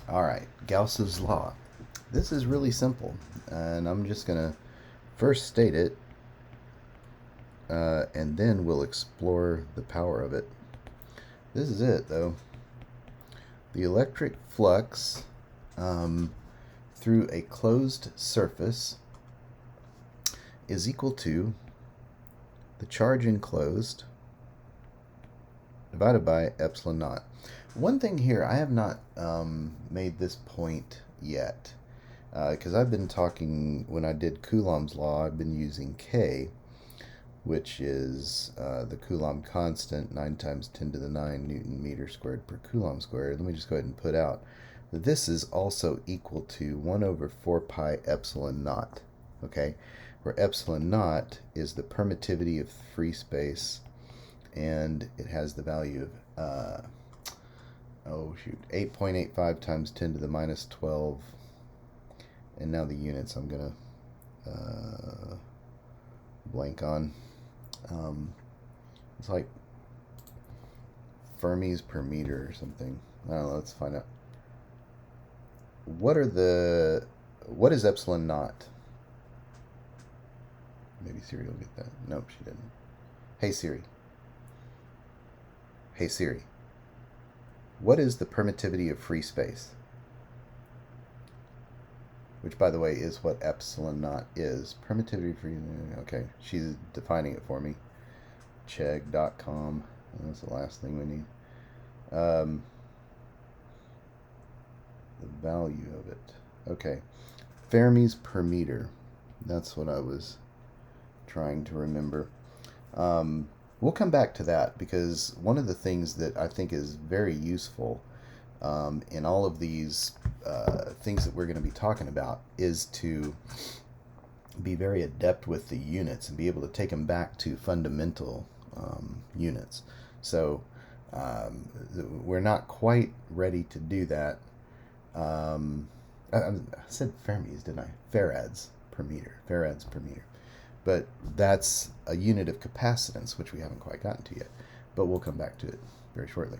All right, Gauss's law. This is really simple, and I'm just going to first state it, and then we'll explore the power of it. This is it, though. The electric flux um, through a closed surface is equal to the charge enclosed divided by epsilon naught. One thing here, I have not made this point yet, because I've been talking, when I did Coulomb's law, I've been using K, which is the Coulomb constant, 9 times 10 to the 9 Newton meter squared per Coulomb squared. Let me just go ahead and put out that this is also equal to 1 over 4 pi epsilon naught, okay? Where epsilon naught is the permittivity of free space, and it has the value of, 8.85 times 10 to the minus 12. And now the units I'm going to blank on. It's like Fermis per meter or something. I don't know, let's find out. What is epsilon naught? Maybe Siri will get that. Nope, she didn't. Hey Siri. Hey Siri. What is the permittivity of free space? Which, by the way, is what epsilon naught is. Permittivity of free... Okay, she's defining it for me. Chegg.com. That's the last thing we need. The value of it. Okay. Fermis per meter. That's what I was trying to remember. We'll come back to that, because one of the things that I think is very useful in all of these things that we're going to be talking about is to be very adept with the units and be able to take them back to fundamental units. So we're not quite ready to do that. I said Fermis, didn't I? Farads per meter. Farads per meter. But that's a unit of capacitance, which we haven't quite gotten to yet. But we'll come back to it very shortly.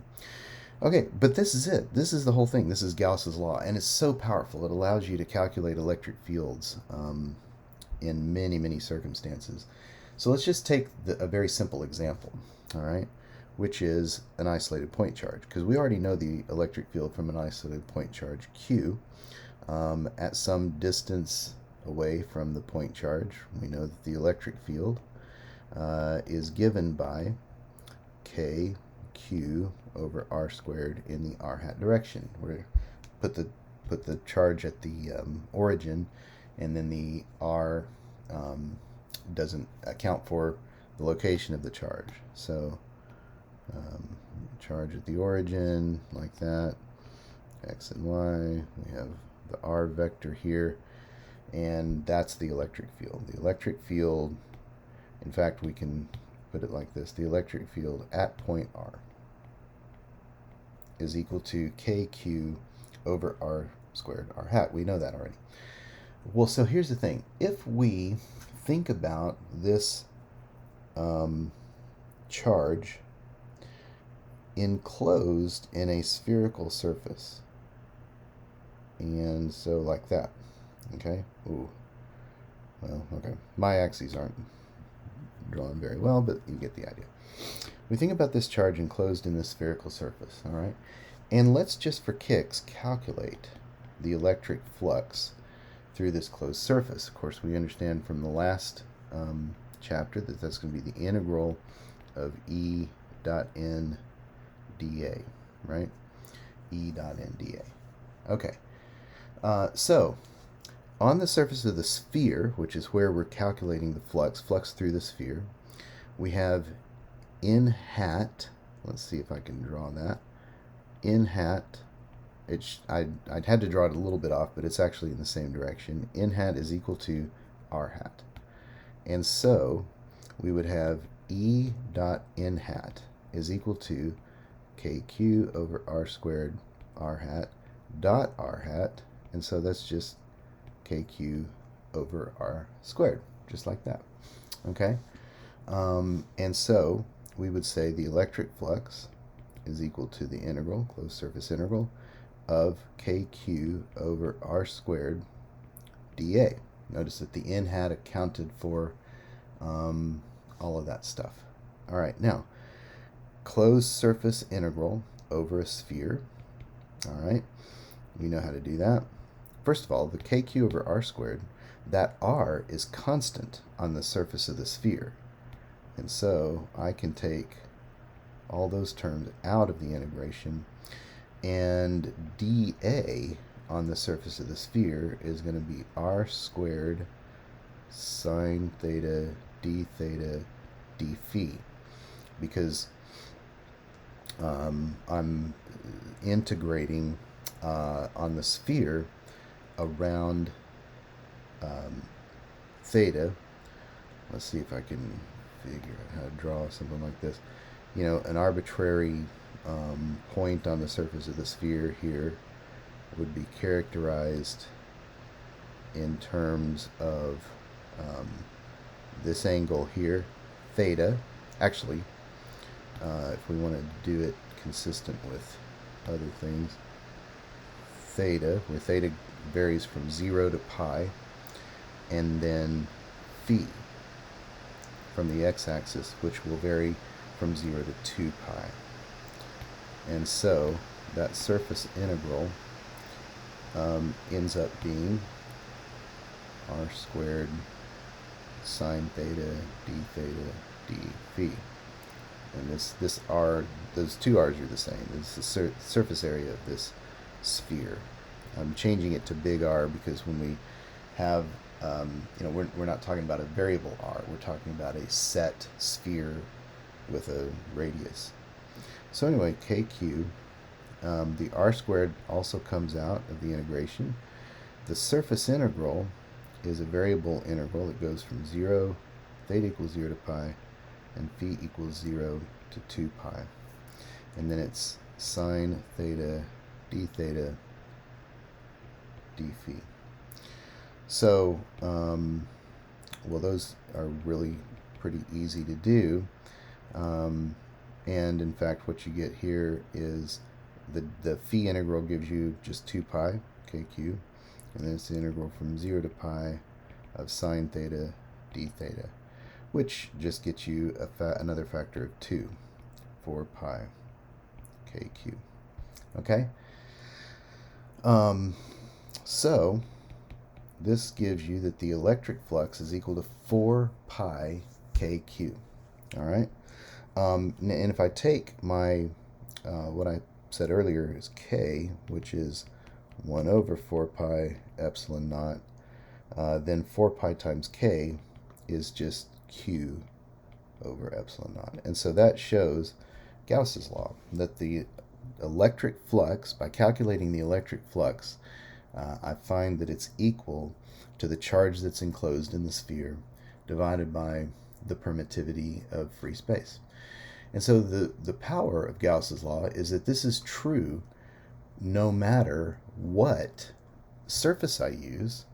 Okay, but this is it. This is the whole thing. This is Gauss's law, and it's so powerful. It allows you to calculate electric fields in many, many circumstances. So let's just take a very simple example, all right, which is an isolated point charge, because we already know the electric field from an isolated point charge Q at some distance away from the point charge. We know that the electric field is given by KQ over r squared in the r hat direction. We're put the charge at the origin, and then the r doesn't account for the location of the charge. So charge at the origin, like that, x and y. We have the r vector here, and that's the electric field. The electric field, in fact, we can put it like this. The electric field at point r is equal to KQ over r squared r hat. We know that already. Well, so here's the thing. If we think about this charge enclosed in a spherical surface, and so like that, okay? Ooh. Well, okay. My axes aren't drawn very well, but you get the idea. We think about this charge enclosed in this spherical surface, all right? And let's just for kicks calculate the electric flux through this closed surface. Of course, we understand from the last chapter that that's going to be the integral of E dot n dA, right? E dot n dA. Okay. So on the surface of the sphere, which is where we're calculating the flux through the sphere, we have n hat. Let's see if I can draw that. N hat. I'd had to draw it a little bit off, but it's actually in the same direction. N hat is equal to r hat. And so we would have E dot n hat is equal to KQ over r squared r hat dot r hat. And so that's just KQ over r squared, just like that. Okay? And so we would say the electric flux is equal to the integral, closed surface integral, of kq over r squared dA. Notice that the n hat accounted for all of that stuff. All right, now, closed surface integral over a sphere. All right, we know how to do that. First of all, the kq over r squared, that r is constant on the surface of the sphere. And so I can take all those terms out of the integration, and dA on the surface of the sphere is going to be r squared sine theta d theta d phi, because I'm integrating on the sphere around theta. Let's see if I can figure out how to draw something like this. You know, an arbitrary point on the surface of the sphere here would be characterized in terms of this angle here, theta. Actually, if we want to do it consistent with other things, theta, where theta varies from 0 to pi, and then phi from the x-axis, which will vary from 0 to 2 pi. And so that surface integral ends up being r squared sine theta d theta d phi. And this r, those two r's are the same. It's the surface area of this sphere. I'm changing it to big R because when we have, we're not talking about a variable r. We're talking about a set sphere with a radius. So anyway, kq, the r squared also comes out of the integration. The surface integral is a variable integral that goes from 0, theta equals 0 to pi, and phi equals 0 to 2 pi. And then it's sine theta d theta d phi. So, well, those are really pretty easy to do. And in fact, what you get here is the phi integral gives you just 2 pi, kq, and then it's the integral from 0 to pi of sine theta d theta, which just gets you another factor of 2, 4 pi kq. Okay? So this gives you that the electric flux is equal to 4 pi kq. All right? And if I take my, what I said earlier is k, which is 1 over 4 pi epsilon naught, then 4 pi times k is just q over epsilon naught. And so that shows Gauss's law, that the electric flux, by calculating the electric flux, I find that it's equal to the charge that's enclosed in the sphere divided by the permittivity of free space. And so the power of Gauss's law is that this is true no matter what surface I use,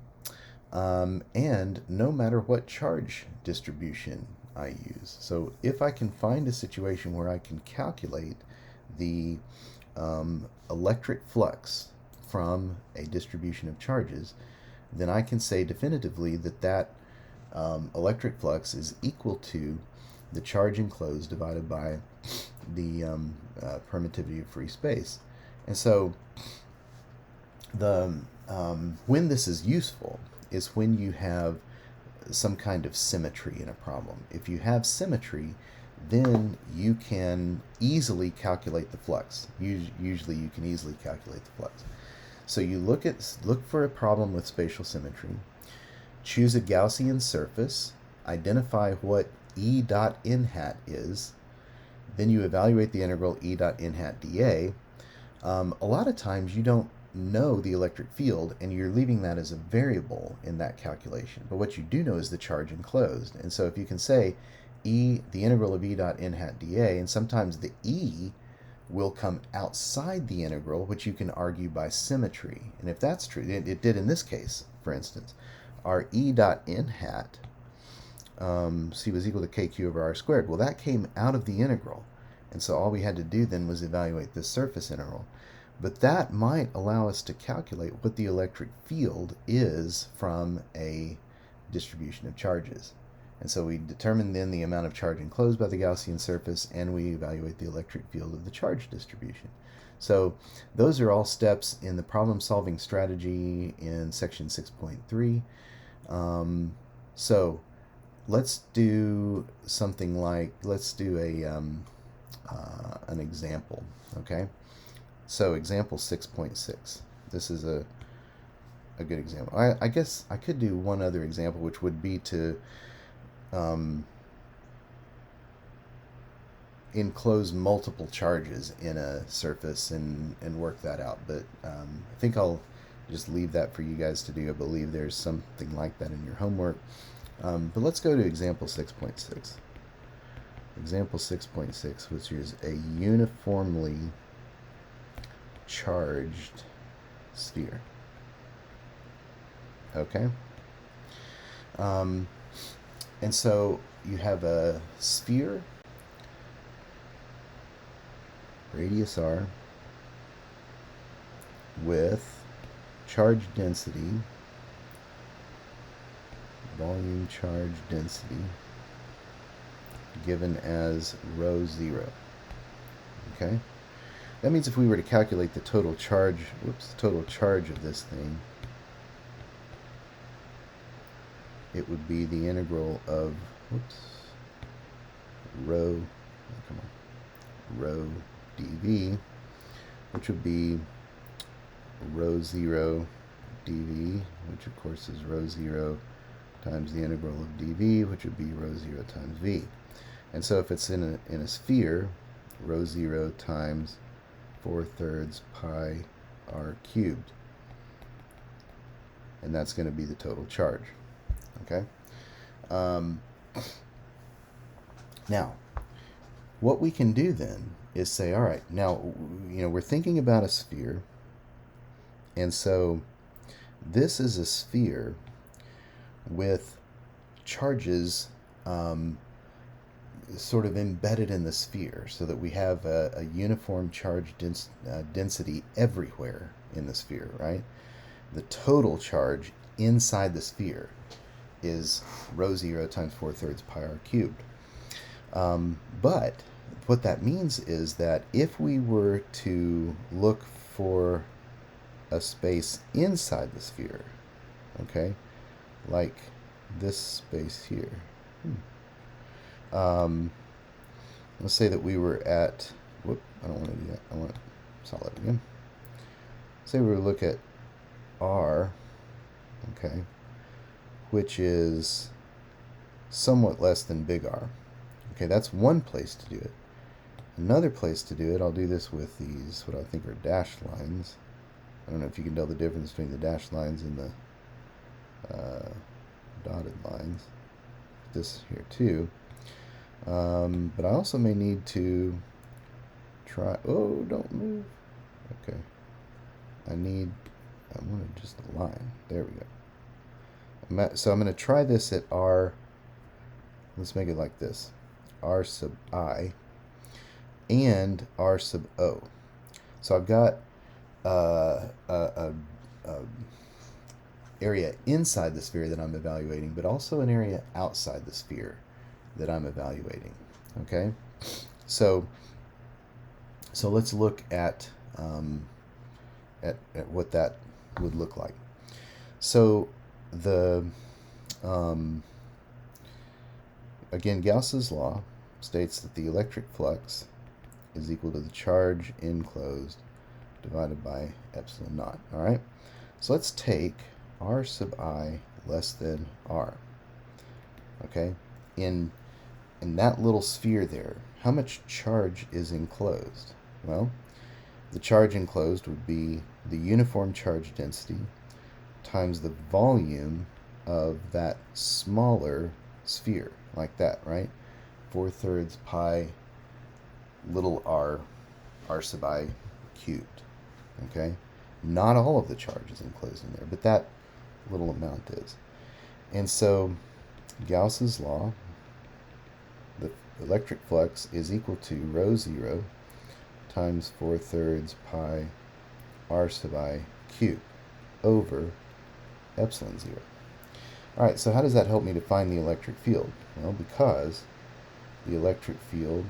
and no matter what charge distribution I use. So if I can find a situation where I can calculate the electric flux from a distribution of charges, then I can say definitively that that electric flux is equal to the charge enclosed divided by the permittivity of free space. And so the when this is useful is when you have some kind of symmetry in a problem. If you have symmetry, then you can easily calculate the flux. Usually you can easily calculate the flux. So you look for a problem with spatial symmetry, choose a Gaussian surface, identify what E dot n hat is, then you evaluate the integral E dot n hat dA. A lot of times you don't know the electric field and you're leaving that as a variable in that calculation. But what you do know is the charge enclosed. And so if you can say the integral of E dot n hat dA, and sometimes the E will come outside the integral, which you can argue by symmetry. And if that's true, it did in this case, for instance, our E dot n hat, C was equal to kq over r squared. Well, that came out of the integral. And so all we had to do then was evaluate this surface integral. But that might allow us to calculate what the electric field is from a distribution of charges. And so we determine then the amount of charge enclosed by the Gaussian surface, and we evaluate the electric field of the charge distribution. So those are all steps in the problem-solving strategy in section 6.3. So let's do something like, let's do an example, okay? So example 6.6. This is a good example. I guess I could do one other example, which would be to enclose multiple charges in a surface and work that out. But I think I'll just leave that for you guys to do. I believe there's something like that in your homework. But let's go to example 6.6. Example 6.6, which is a uniformly charged sphere. Okay? And so you have a sphere, radius r, with charge density, volume charge density, given as rho 0. Okay? That means if we were to calculate the total charge, total charge of this thing, it would be the integral of, rho dv, which would be rho 0 dv, which of course is rho 0 times the integral of dv, which would be rho 0 times v. And so if it's in a sphere, rho 0 times 4/3 pi r cubed. And that's going to be the total charge. Okay? Now, what we can do then is say, all right, now, we're thinking about a sphere. And so this is a sphere with charges sort of embedded in the sphere, so that we have a uniform charge density everywhere in the sphere, right? The total charge inside the sphere is rho 0 times 4/3 pi r cubed. But what that means is that if we were to look for a space inside the sphere, okay, like this space here, let's say that we were at, I don't want to do that, I want to solve it again. Say we look at R, okay, which is somewhat less than big R. Okay, that's one place to do it. Another place to do it, I'll do this with these, what I think are dashed lines. I don't know if you can tell the difference between the dashed lines and the dotted lines. This here too. But I also may need to try, don't move. Okay. I want just a line. There we go. So I'm going to try this at R. Let's make it like this. R sub I and R sub O. So I've got a area inside the sphere that I'm evaluating, but also an area outside the sphere that I'm evaluating. Okay? So let's look at what that would look like. So the again, Gauss's law states that the electric flux is equal to the charge enclosed divided by epsilon naught. All right. So let's take R sub I less than R. Okay. In that little sphere there, how much charge is enclosed? Well, the charge enclosed would be the uniform charge density times the volume of that smaller sphere, like that, right? 4/3 pi little r sub I cubed. Okay? Not all of the charge is enclosed in there, but that little amount is. And so Gauss's law, the electric flux is equal to rho 0 times 4/3 pi r sub I cubed over epsilon 0. All right, so how does that help me to find the electric field? Well, because the electric field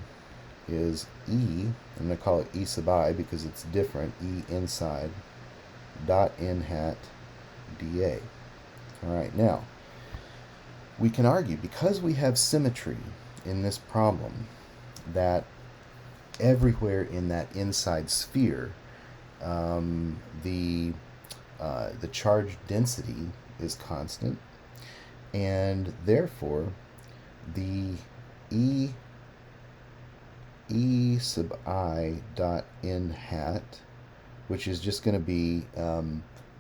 is E, I'm going to call it E sub I because it's different, E inside, dot n hat dA. All right, now, we can argue, because we have symmetry in this problem, that everywhere in that inside sphere, the charge density is constant, and therefore the E sub I dot n hat, which is just going to be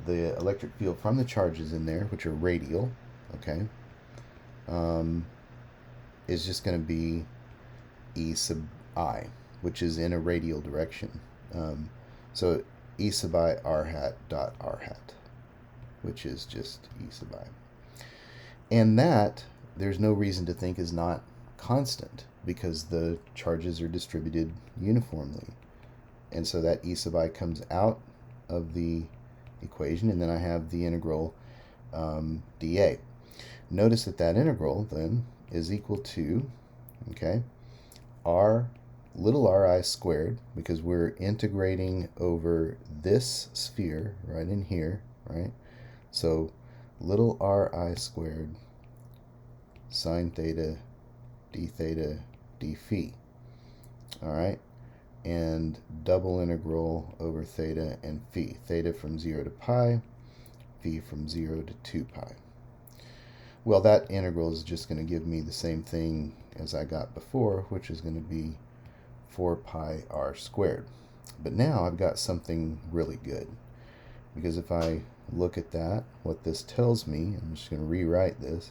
the electric field from the charges in there, which are radial, okay, is just going to be E sub I, which is in a radial direction. So E sub I r hat dot r hat, which is just E sub I. And that, there's no reason to think is not constant, because the charges are distributed uniformly. And so that E sub I comes out of the equation, and then I have the integral dA. Notice that that integral then is equal to, okay, little ri squared, because we're integrating over this sphere right in here, right? So little ri squared sine theta d theta d phi. All right, and double integral over theta and phi. Theta from 0 to pi, phi from 0 to 2 pi. Well, that integral is just going to give me the same thing as I got before, which is going to be 4 pi r squared. But now I've got something really good, because if I look at that, what this tells me, I'm just going to rewrite this,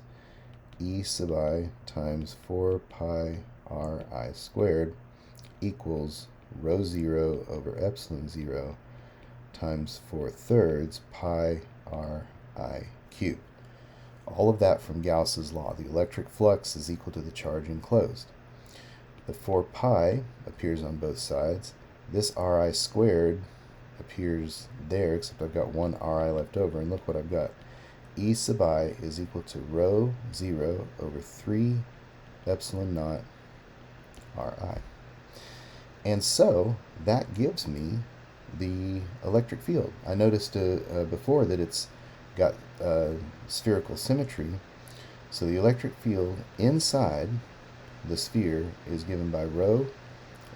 E sub I times 4 pi r I squared equals rho 0 over epsilon 0 times 4/3 pi r I cubed. All of that from Gauss's law. The electric flux is equal to the charge enclosed. The 4 pi appears on both sides. This ri squared appears there, except I've got one ri left over, and look what I've got. E sub I is equal to rho 0 over 3 epsilon naught ri. And so that gives me the electric field. I noticed before that it's got spherical symmetry, so the electric field inside the sphere is given by rho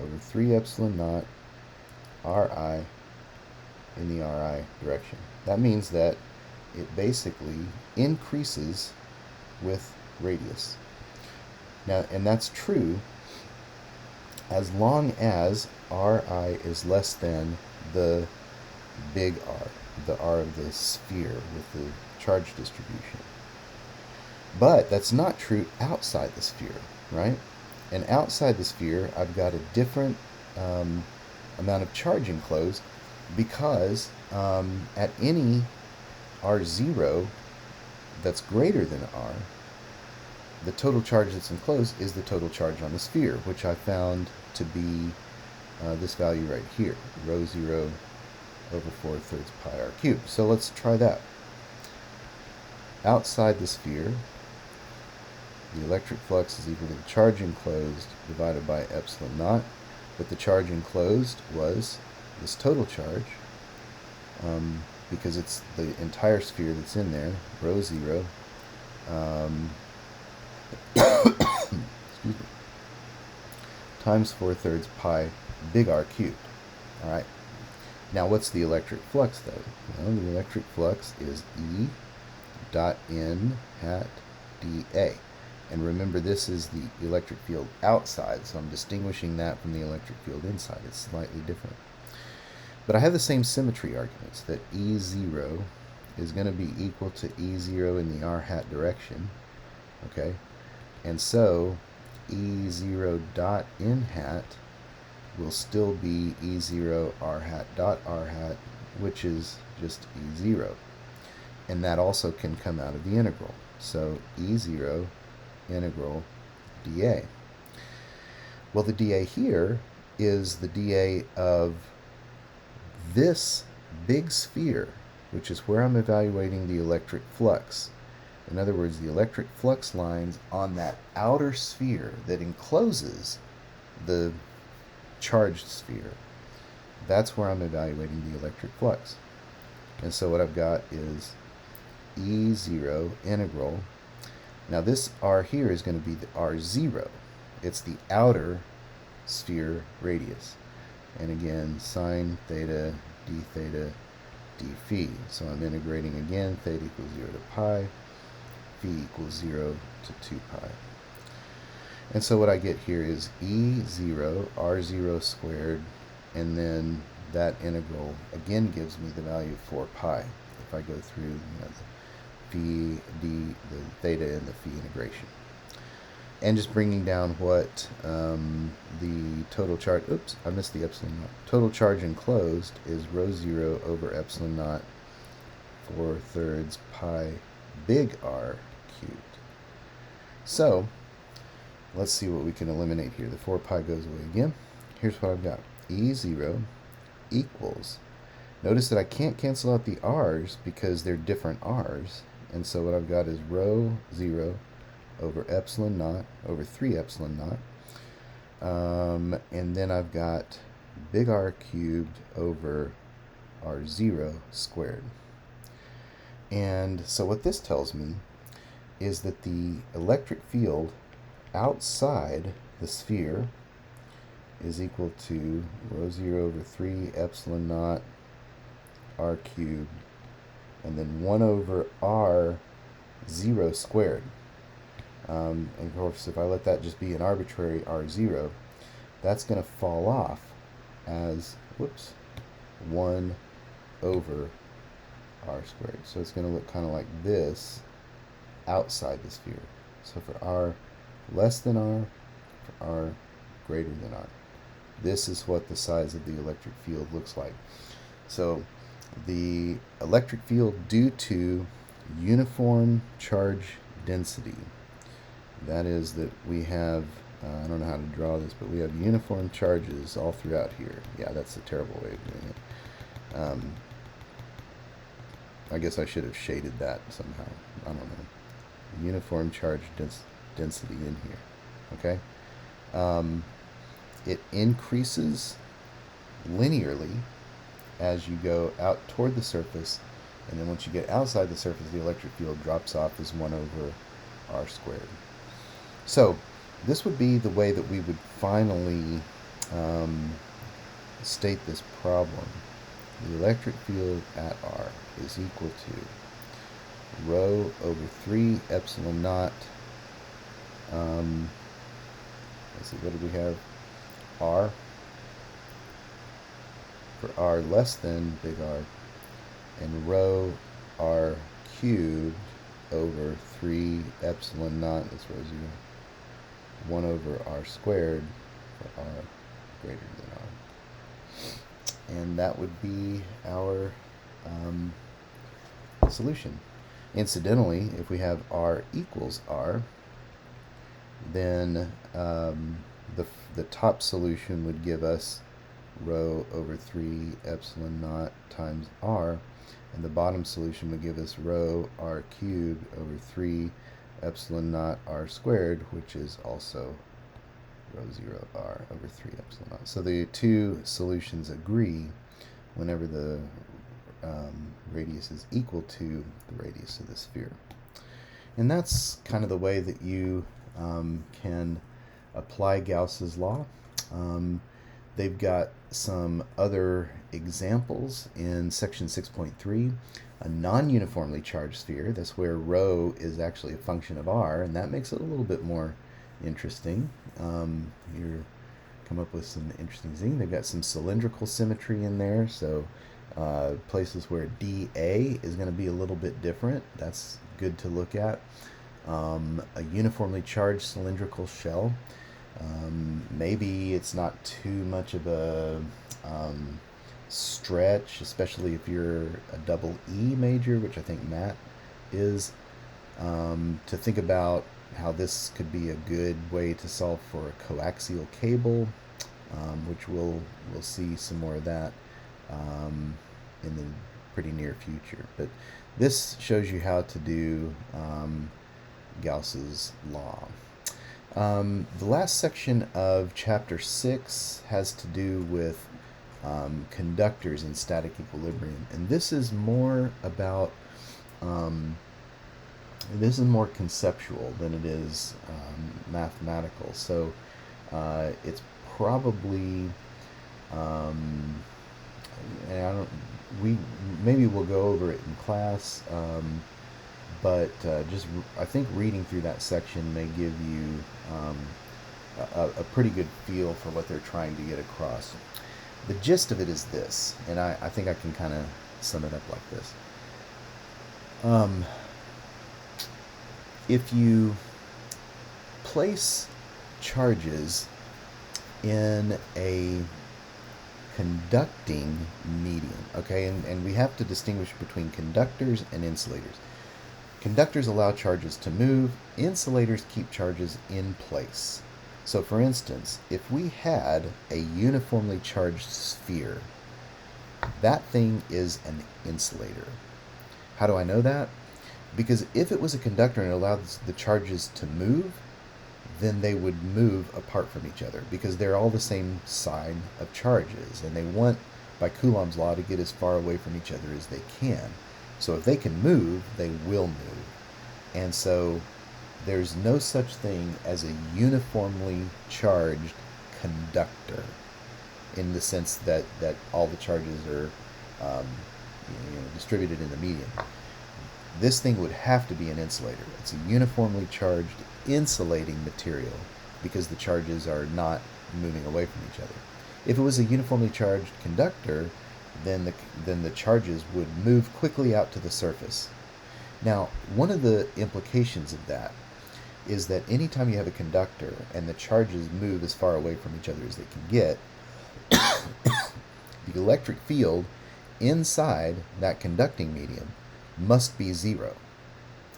over 3 epsilon naught ri in the ri direction. That means that it basically increases with radius. Now, and that's true as long as ri is less than the big R, the R of the sphere with the charge distribution. But that's not true outside the sphere, right? And outside the sphere, I've got a different amount of charge enclosed, because at any R0 that's greater than R, the total charge that's enclosed is the total charge on the sphere, which I found to be this value right here, rho 0 over 4/3 pi r cubed. So let's try that. Outside the sphere, the electric flux is equal to the charge enclosed divided by epsilon naught, but the charge enclosed was this total charge, because it's the entire sphere that's in there, rho 0, excuse me, times 4/3 pi big R cubed. All right. Now, what's the electric flux, though? Well, the electric flux is E dot n hat dA. And remember, this is the electric field outside, so I'm distinguishing that from the electric field inside. It's slightly different. But I have the same symmetry arguments, that E0 is going to be equal to E0 in the r hat direction, okay? And so E0 dot n hat will still be E0 r hat dot r hat, which is just E0. And that also can come out of the integral. So E0 integral dA. Well, the dA here is the dA of this big sphere, which is where I'm evaluating the electric flux. In other words, the electric flux lines on that outer sphere that encloses the charged sphere. That's where I'm evaluating the electric flux. And so what I've got is E0 integral. Now this R here is going to be the R0. It's the outer sphere radius. And again, sine theta d theta d phi. So I'm integrating again, theta equals 0 to pi, phi equals 0 to 2 pi. And so what I get here is E0 R0 squared, and then that integral again gives me the value of 4 pi if I go through the phi, d, the theta, and the phi integration. And just bringing down what the total charge, oops, I missed the epsilon naught. Total charge enclosed is rho 0 over epsilon naught 4/3 pi big R cubed. So let's see what we can eliminate here. The 4 pi goes away again. Here's what I've got. E0 equals, notice that I can't cancel out the R's because they're different R's. And so what I've got is rho 0 over epsilon naught over 3 epsilon naught. And then I've got big R cubed over R0 squared. And so what this tells me is that the electric field outside the sphere is equal to rho 0 over 3 epsilon naught R cubed, and then 1 over R0 squared. And of course, if I let that just be an arbitrary R0, that's going to fall off as, whoops, 1 over R squared. So it's going to look kind of like this outside the sphere. So for R less than R, for R greater than R. This is what the size of the electric field looks like. So the electric field due to uniform charge density, that is that we have, I don't know how to draw this, but we have uniform charges all throughout here. Yeah, that's a terrible way of doing it. I guess I should have shaded that somehow. I don't know. Uniform charge density in here. Okay? It increases linearly as you go out toward the surface, and then once you get outside the surface, the electric field drops off as 1 over R squared. So this would be the way that we would finally state this problem. The electric field at R is equal to rho over 3 epsilon naught. Let's see, what do we have? R, for R less than big R, and rho R cubed over 3 epsilon naught, that's rho 0, 1 over R squared for R greater than R. And that would be our solution. Incidentally, if we have R equals R, then the top solution would give us rho over 3 epsilon naught times R, and the bottom solution would give us rho R cubed over 3 epsilon naught R squared, which is also rho 0 R over 3 epsilon naught. So the two solutions agree whenever the radius is equal to the radius of the sphere. And that's kind of the way that you can apply Gauss's law. They've got some other examples in section 6.3. A non-uniformly charged sphere, that's where rho is actually a function of R, and that makes it a little bit more interesting. Here, come up with some interesting things. They've got some cylindrical symmetry in there, so places where dA is going to be a little bit different. That's good to look at. A uniformly charged cylindrical shell. Maybe it's not too much of a stretch, especially if you're a double E major, which I think Matt is, to think about how this could be a good way to solve for a coaxial cable, which we'll see some more of that. the pretty near future. But this shows you how to do Gauss's law. The last section of chapter 6 has to do with conductors in static equilibrium, and this is more about this is more conceptual than it is mathematical. So it's probably and I don't we maybe we'll go over it in class, but I think reading through that section may give you a pretty good feel for what they're trying to get across. The gist of it is this, and I think I can kind of sum it up like this. If you place charges in a conducting medium, okay, and we have to distinguish between conductors and insulators. Conductors allow charges to move, insulators keep charges in place. So for instance, if we had a uniformly charged sphere, that thing is an insulator. How do I know that? Because if it was a conductor and it allowed the charges to move, then they would move apart from each other because they're all the same sign of charges, and they want, by Coulomb's law, to get as far away from each other as they can. So if they can move, they will move. And so there's no such thing as a uniformly charged conductor in the sense that all the charges are distributed in the medium. This thing would have to be an insulator. It's a uniformly charged insulating material because the charges are not moving away from each other. If it was a uniformly charged conductor, then the charges would move quickly out to the surface. Now, one of the implications of that is that anytime you have a conductor and the charges move as far away from each other as they can get, the electric field inside that conducting medium must be zero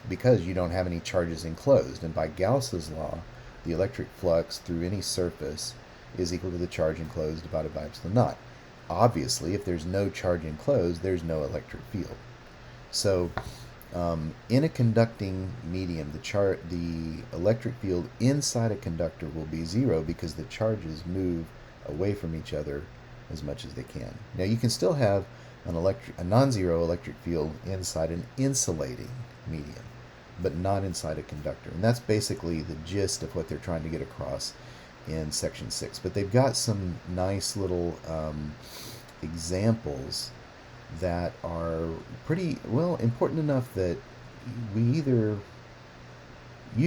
because you don't have any charges enclosed. And by Gauss's law, the electric flux through any surface is equal to the charge enclosed divided by epsilon naught. Obviously, if there's no charge enclosed, there's no electric field. So in a conducting medium, the electric field inside a conductor will be zero because the charges move away from each other as much as they can. Now you can still have a non-zero electric field inside an insulating medium, but not inside a conductor. And that's basically the gist of what they're trying to get across in section 6. But they've got some nice little examples that are pretty well important enough that you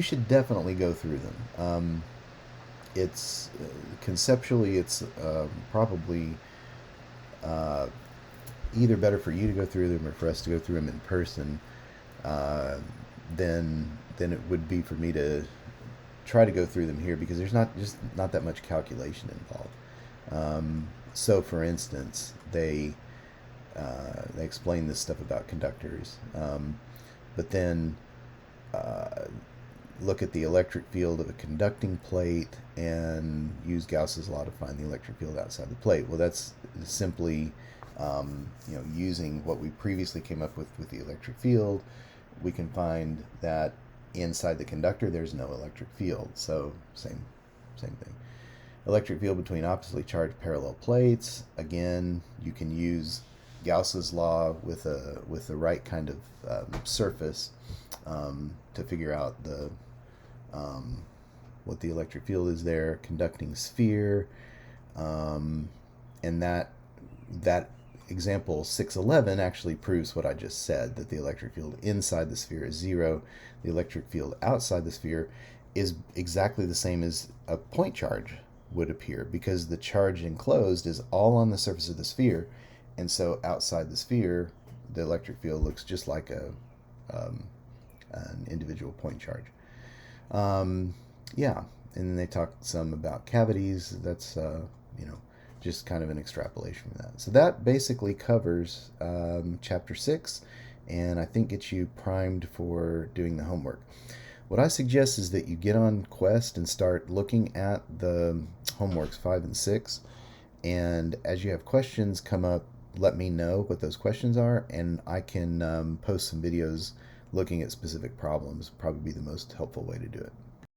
should definitely go through them. It's conceptually it's probably either better for you to go through them or for us to go through them in person than it would be for me to try to go through them here, because there's not that much calculation involved. So for instance, they explain this stuff about conductors, but then look at the electric field of a conducting plate and use Gauss's law to find the electric field outside the plate. Well, that's simply using what we previously came up with the electric field. We can find that inside the conductor there's no electric field. So same thing. Electric field between oppositely charged parallel plates. Again, you can use Gauss's law with the right kind of surface to figure out what the electric field is there. Conducting sphere, and that example 611 actually proves what I just said, that the electric field inside the sphere is zero. The electric field outside the sphere is exactly the same as a point charge would appear, because the charge enclosed is all on the surface of the sphere, and so outside the sphere the electric field looks just like an individual point charge. Yeah, and then they talk some about cavities. That's just kind of an extrapolation from that. So that basically covers chapter 6, and I think gets you primed for doing the homework. What I suggest is that you get on Quest and start looking at the homeworks 5 and 6, and as you have questions come up, let me know what those questions are, and I can post some videos looking at specific problems. Probably be the most helpful way to do it.